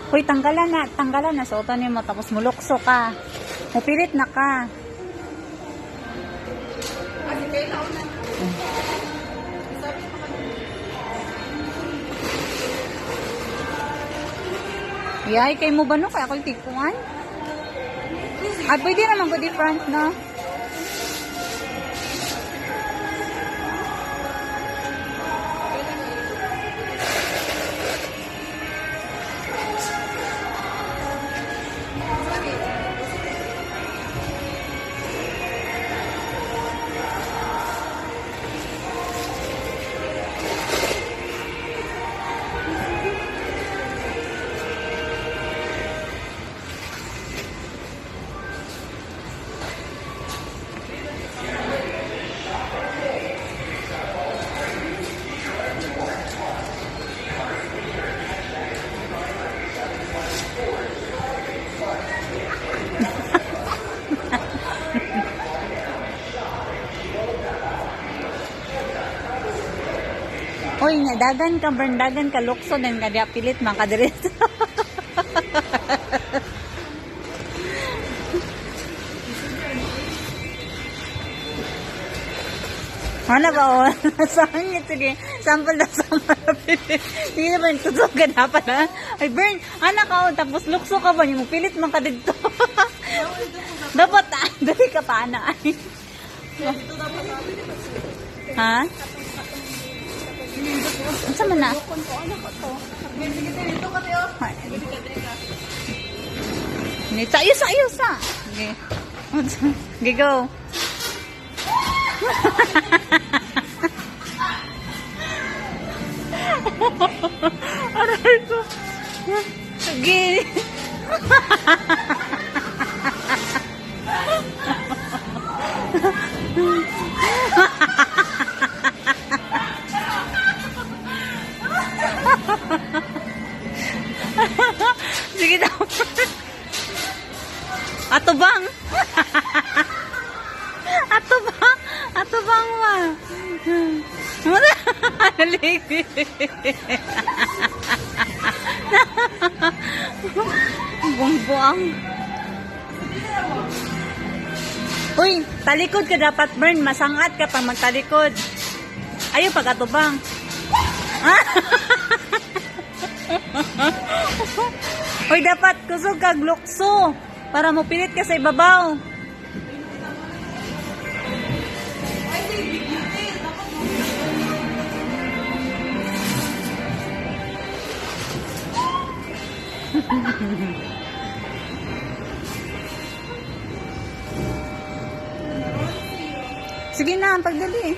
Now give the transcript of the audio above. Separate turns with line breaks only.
Hoy, tanggalan na. Suotan mo, tapos mulukso ka. Mupilit na ka. Yay, kay mo ba no? Kaya ako'y tikuan? Ay, pwede naman ko different, no? Uy, dagan ka, burn, dagan ka, lukso, din ka, diya pilit, mga kadirit. Ano ba, o? Sangit, sige. Sample na sample. Hindi na ba yung tutugan na pala? Ay, burn, anak ka, o, tapos lukso ka ba? Yung pilit, mga kadito. Dapat, dali ka pa, anak. Ha? Ano man na? Ayos sa. Okay. Okay, go. Aray ko. Sige. Sige daw. Atubang. Atubang ma. Haligi. Buang-buang. Uy, talikod ka dapat, burn. Masangat ka pag magtalikod. Ayaw pag atubang. Uy, dapat kusog kag lukso para mo pilit ka sa ibabaw. Sige na, pagdali.